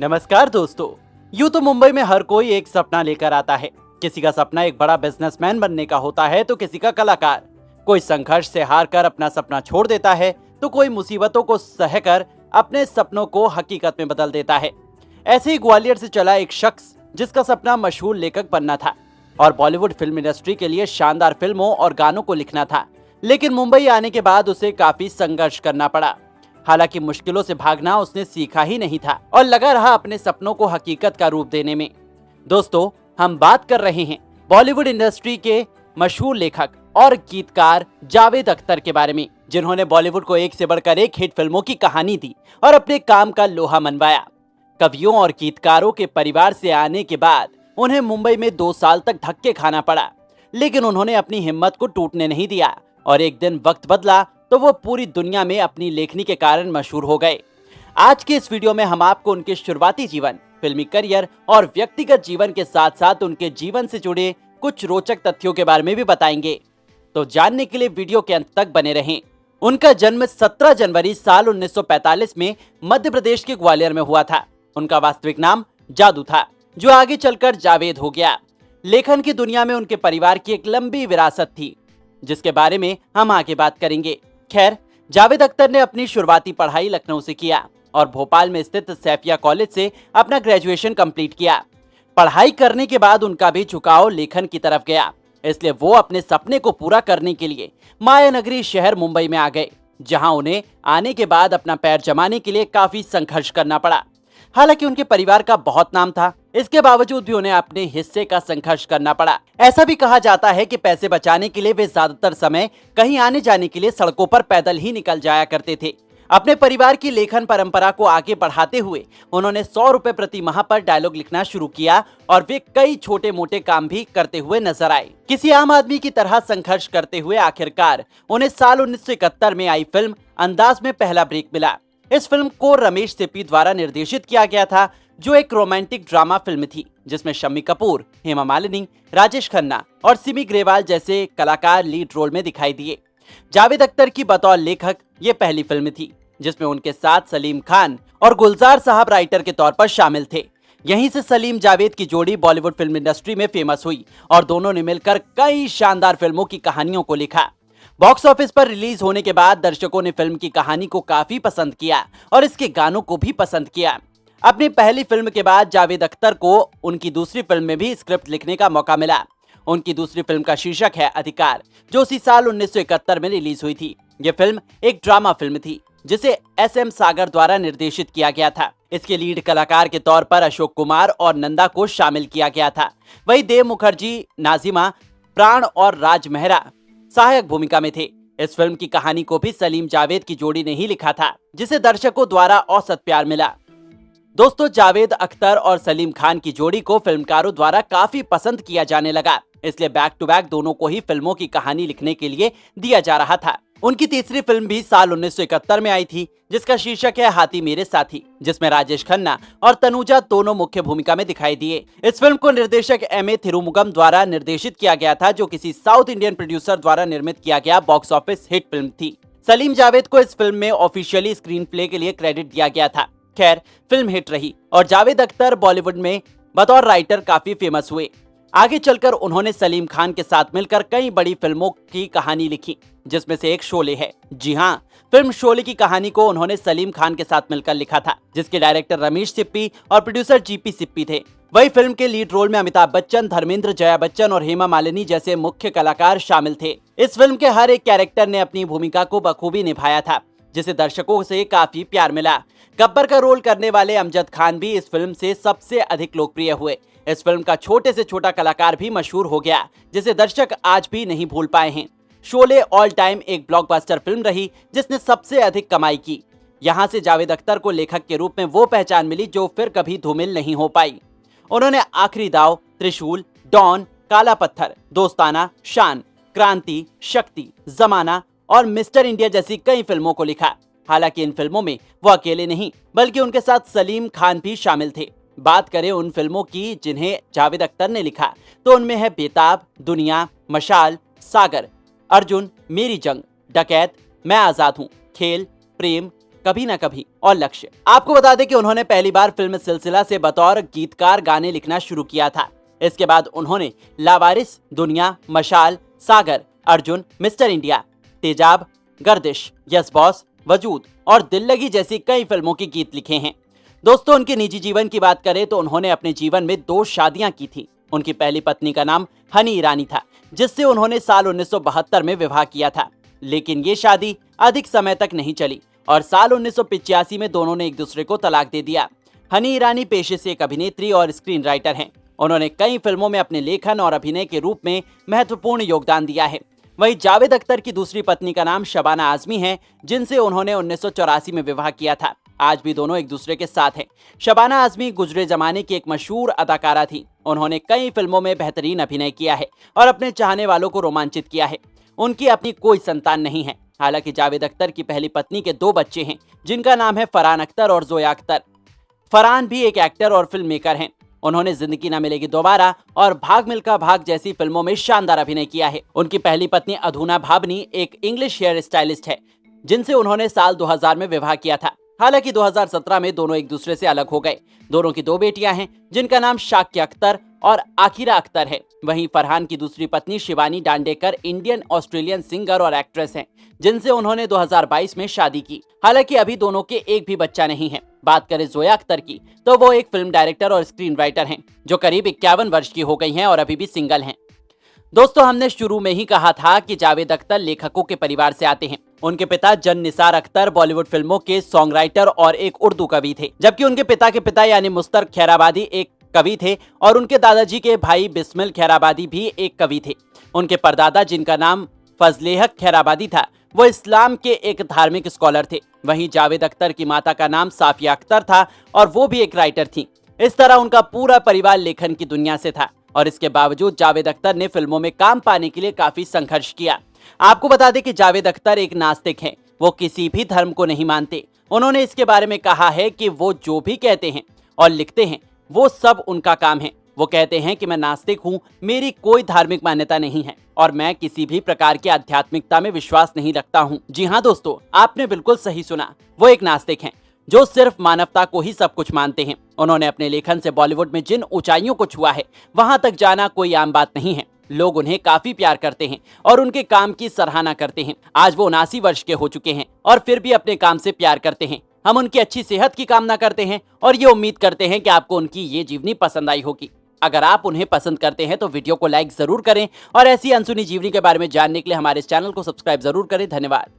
नमस्कार दोस्तों। यूं तो मुंबई में हर कोई एक सपना लेकर आता है। किसी का सपना एक बड़ा बिजनेसमैन बनने का होता है तो किसी का कलाकार। कोई संघर्ष से हार कर अपना सपना छोड़ देता है तो कोई मुसीबतों को सहकर अपने सपनों को हकीकत में बदल देता है। ऐसे ही ग्वालियर से चला एक शख्स जिसका सपना मशहूर लेखक बनना था और बॉलीवुड फिल्म इंडस्ट्री के लिए शानदार फिल्मों और गानों को लिखना था, लेकिन मुंबई आने के बाद उसे काफी संघर्ष करना पड़ा। हालांकि मुश्किलों से भागना उसने सीखा ही नहीं था और लगा रहा अपने सपनों को हकीकत का रूप देने में। दोस्तों, हम बात कर रहे हैं बॉलीवुड इंडस्ट्री के मशहूर लेखक और गीतकार जावेद अख्तर के बारे में, जिन्होंने बॉलीवुड को एक से बढ़कर एक हिट फिल्मों की कहानी दी और अपने काम का लोहा मनवाया। कवियों और गीतकारों के परिवार से आने के बाद उन्हें मुंबई में 2 साल तक धक्के खाना पड़ा, लेकिन उन्होंने अपनी हिम्मत को टूटने नहीं दिया और एक दिन वक्त बदला तो वो पूरी दुनिया में अपनी लेखनी के कारण मशहूर हो गए। आज के इस वीडियो में हम आपको उनके शुरुआती जीवन, फिल्मी करियर और व्यक्तिगत जीवन के साथ साथ उनके जीवन से जुड़े कुछ रोचक तथ्यों के बारे में भी बताएंगे, तो जानने के लिए वीडियो के अंत तक बने रहें। उनका जन्म 17 जनवरी साल 1945 में मध्य प्रदेश के ग्वालियर में हुआ था। उनका वास्तविक नाम जादू था, जो आगे चलकर जावेद हो गया। लेखन की दुनिया में उनके परिवार की एक लंबी विरासत थी, जिसके बारे में हम आगे बात करेंगे। खैर, जावेद अख्तर ने अपनी शुरुआती पढ़ाई लखनऊ से किया और भोपाल में स्थित सैफिया कॉलेज से अपना ग्रेजुएशन कंप्लीट किया। पढ़ाई करने के बाद उनका भी झुकाव लेखन की तरफ गया, इसलिए वो अपने सपने को पूरा करने के लिए माया नगरी शहर मुंबई में आ गए, जहां उन्हें आने के बाद अपना पैर जमाने के लिए काफी संघर्ष करना पड़ा। हालांकि उनके परिवार का बहुत नाम था, इसके बावजूद भी उन्हें अपने हिस्से का संघर्ष करना पड़ा। ऐसा भी कहा जाता है कि पैसे बचाने के लिए वे ज्यादातर समय कहीं आने जाने के लिए सड़कों पर पैदल ही निकल जाया करते थे। अपने परिवार की लेखन परंपरा को आगे बढ़ाते हुए उन्होंने 100 रुपए प्रति माह पर डायलॉग लिखना शुरू किया और वे कई छोटे मोटे काम भी करते हुए नजर आए। किसी आम आदमी की तरह संघर्ष करते हुए आखिरकार उन्हें साल 1971 में आई फिल्म अंदाज में पहला ब्रेक मिला। इस फिल्म को रमेश सिप्पी द्वारा निर्देशित किया गया था, जो एक रोमांटिक ड्रामा फिल्म थी, जिसमें शम्मी कपूर, हेमा मालिनी, राजेश खन्ना और सिमी ग्रेवाल जैसे कलाकार लीड रोल में दिखाई दिए। जावेद अख्तर की बतौर लेखक ये पहली फिल्म थी जिसमें उनके साथ सलीम खान और गुलजार साहब राइटर के तौर पर शामिल थे। यहीं से सलीम जावेद की जोड़ी बॉलीवुड फिल्म इंडस्ट्री में फेमस हुई और दोनों ने मिलकर कई शानदार फिल्मों की कहानियों को लिखा। बॉक्स ऑफिस पर रिलीज होने के बाद दर्शकों ने फिल्म की कहानी को काफी पसंद किया और इसके गानों को भी पसंद किया। अपनी पहली फिल्म के बाद जावेद अख्तर को उनकी दूसरी फिल्म में भी स्क्रिप्ट लिखने का मौका मिला। उनकी दूसरी फिल्म का शीर्षक है अधिकार, जो उसी साल 1971 में रिलीज हुई थी। यह फिल्म एक ड्रामा फिल्म थी जिसे SM सागर द्वारा निर्देशित किया गया था। इसके लीड कलाकार के तौर पर अशोक कुमार और नंदा को शामिल किया गया था। वही देव मुखर्जी, नाजिमा, प्राण और राज मेहरा सहायक भूमिका में थे। इस फिल्म की कहानी को भी सलीम जावेद की जोड़ी ने ही लिखा था, जिसे दर्शकों द्वारा औसत प्यार मिला। दोस्तों, जावेद अख्तर और सलीम खान की जोड़ी को फिल्मकारों द्वारा काफी पसंद किया जाने लगा, इसलिए बैक टू बैक दोनों को ही फिल्मों की कहानी लिखने के लिए दिया जा रहा था। उनकी तीसरी फिल्म भी साल 1971 में आई थी, जिसका शीर्षक है हाथी मेरे साथी, जिसमें राजेश खन्ना और तनुजा दोनों मुख्य भूमिका में दिखाई दिए। इस फिल्म को निर्देशक MA थिरुमुगम द्वारा निर्देशित किया गया था, जो किसी साउथ इंडियन प्रोड्यूसर द्वारा निर्मित किया गया बॉक्स ऑफिस हिट फिल्म थी। सलीम जावेद को इस फिल्म में ऑफिशियली स्क्रीन प्ले के लिए क्रेडिट दिया गया था। खैर, फिल्म हिट रही और जावेद अख्तर बॉलीवुड में बतौर राइटर काफी फेमस हुए। आगे चलकर उन्होंने सलीम खान के साथ मिलकर कई बड़ी फिल्मों की कहानी लिखी, जिसमें से एक शोले है। जी हाँ, फिल्म शोले की कहानी को उन्होंने सलीम खान के साथ मिलकर लिखा था, जिसके डायरेक्टर रमेश सिप्पी और प्रोड्यूसर GP सिप्पी थे। वही फिल्म के लीड रोल में अमिताभ बच्चन, धर्मेंद्र, जया बच्चन और हेमा मालिनी जैसे मुख्य कलाकार शामिल थे। इस फिल्म के हर एक कैरेक्टर ने अपनी भूमिका को बखूबी निभाया था, जिसे दर्शकों से काफी प्यार मिला। गब्बर का रोल करने वाले अमजद खान भी इस फिल्म से सबसे अधिक लोकप्रिय हुए। इस फिल्म का छोटे से छोटा कलाकार भी मशहूर हो गया, जिसे दर्शक आज भी नहीं भूल पाए हैं। शोले ऑल टाइम एक ब्लॉकबस्टर फिल्म रही, जिसने सबसे अधिक कमाई की। यहाँ से जावेद अख्तर को लेखक के रूप में वो पहचान मिली जो फिर कभी धूमिल नहीं हो पाई। उन्होंने आखिरी दाव, त्रिशूल, डॉन, काला पत्थर, दोस्ताना, शान, क्रांति, शक्ति, जमाना और मिस्टर इंडिया जैसी कई फिल्मों को लिखा। हालांकि इन फिल्मों में वो अकेले नहीं, बल्कि उनके साथ सलीम खान भी शामिल थे। बात करें उन फिल्मों की जिन्हें जावेद अख्तर ने लिखा, तो उनमें है बेताब, दुनिया, मशाल, सागर, अर्जुन, मेरी जंग, डकैत, मैं आजाद हूँ, खेल, प्रेम, कभी ना कभी और लक्ष्य। आपको बता दें कि उन्होंने पहली बार फिल्म सिलसिला से बतौर गीतकार गाने लिखना शुरू किया था। इसके बाद उन्होंने लावारिस, दुनिया, मशाल, सागर, अर्जुन, मिस्टर इंडिया, तेजाब, गर्दिश, यस बॉस, वजूद और दिल लगी जैसी कई फिल्मों के गीत लिखे हैं। दोस्तों, उनके निजी जीवन की बात करें तो उन्होंने अपने जीवन में 2 शादियां की थी। उनकी पहली पत्नी का नाम हनी ईरानी था, जिससे उन्होंने साल 1972 में विवाह किया था। लेकिन ये शादी अधिक समय तक नहीं चली और साल 1985 में दोनों ने एक दूसरे को तलाक दे दिया। हनी ईरानी पेशे से एक अभिनेत्री और स्क्रीन राइटर हैं। उन्होंने कई फिल्मों में अपने लेखन और अभिनय के रूप में महत्वपूर्ण योगदान दिया है। वहीं जावेद अख्तर की दूसरी पत्नी का नाम शबाना आजमी है, जिनसे उन्होंने 1984 में विवाह किया था। आज भी दोनों एक दूसरे के साथ हैं। शबाना आजमी गुजरे जमाने की एक मशहूर अदाकारा थी। उन्होंने कई फिल्मों में बेहतरीन अभिनय किया है और अपने चाहने वालों को रोमांचित किया है। उनकी अपनी कोई संतान नहीं है। हालांकि जावेद अख्तर की पहली पत्नी के 2 बच्चे हैं, जिनका नाम है फरहान अख्तर और जोया अख्तर। फरहान भी एक एक्टर और फिल्म मेकर हैं। उन्होंने जिंदगी ना मिलेगी दोबारा और भाग मिल्खा भाग जैसी फिल्मों में शानदार अभिनय किया है। उनकी पहली पत्नी अधूना भाबनी एक इंग्लिश हेयर स्टाइलिस्ट है, जिनसे उन्होंने साल 2000 में विवाह किया था। हालांकि 2017 में दोनों एक दूसरे से अलग हो गए। दोनों की 2 बेटियां हैं, जिनका नाम शाक्य अख्तर और आखिरा अख्तर है। वहीं फरहान की दूसरी पत्नी Shivani Dandekar Indian Australian singer और एक्ट्रेस हैं, जिनसे उन्होंने 2022 में शादी की। हालांकि अभी दोनों के एक भी बच्चा नहीं है। बात करें जोया अख्तर की, तो वो एक फिल्म डायरेक्टर और स्क्रीन राइटर हैं, जो करीब 51 वर्ष की हो गई हैं और अभी भी सिंगल हैं। दोस्तों, हमने शुरू में ही कहा था कि जावेद अख्तर लेखकों के परिवार से आते हैं। उनके पिता जन निसार अख्तर बॉलीवुड फिल्मों के सॉन्ग राइटर और एक उर्दू कवि थे, जबकि उनके पिता के पिता यानी मुस्तक खैराबादी एक कवि थे और उनके दादाजी के भाई बिस्मिल खैराबादी भी एक कवि थे। उनके परदादा, जिनका नाम फजलेहक खैराबादी था, वो इस्लाम के एक धार्मिक स्कॉलर थे। वहीं जावेद अख्तर की माता का नाम साफिया अख्तर था और वो भी एक राइटर थी। इस तरह उनका पूरा परिवार लेखन की दुनिया से था और इसके बावजूद जावेद अख्तर ने फिल्मों में काम पाने के लिए काफी संघर्ष किया। आपको बता दें कि जावेद अख्तर एक नास्तिक हैं। वो किसी भी धर्म को नहीं मानते। उन्होंने इसके बारे में कहा है कि वो जो भी कहते हैं और लिखते हैं, वो सब उनका काम है। वो कहते हैं कि मैं नास्तिक हूँ, मेरी कोई धार्मिक मान्यता नहीं है और मैं किसी भी प्रकार की आध्यात्मिकता में विश्वास नहीं रखता हूँ। जी हाँ दोस्तों, आपने बिल्कुल सही सुना। वो एक नास्तिक हैं, जो सिर्फ मानवता को ही सब कुछ मानते हैं। उन्होंने अपने लेखन से बॉलीवुड में जिन ऊंचाइयों को छुआ है, वहां तक जाना कोई आम बात नहीं है। लोग उन्हें काफी प्यार करते हैं और उनके काम की सराहना करते हैं। आज वो 79 वर्ष के हो चुके हैं और फिर भी अपने काम से प्यार करते हैं। हम उनकी अच्छी सेहत की कामना करते हैं और ये उम्मीद करते हैं कि आपको उनकी ये जीवनी पसंद आई होगी। अगर आप उन्हें पसंद करते हैं तो वीडियो को लाइक जरूर करें और ऐसी अनसुनी जीवनी के बारे में जानने के लिए हमारे इस चैनल को सब्सक्राइब जरूर करें। धन्यवाद।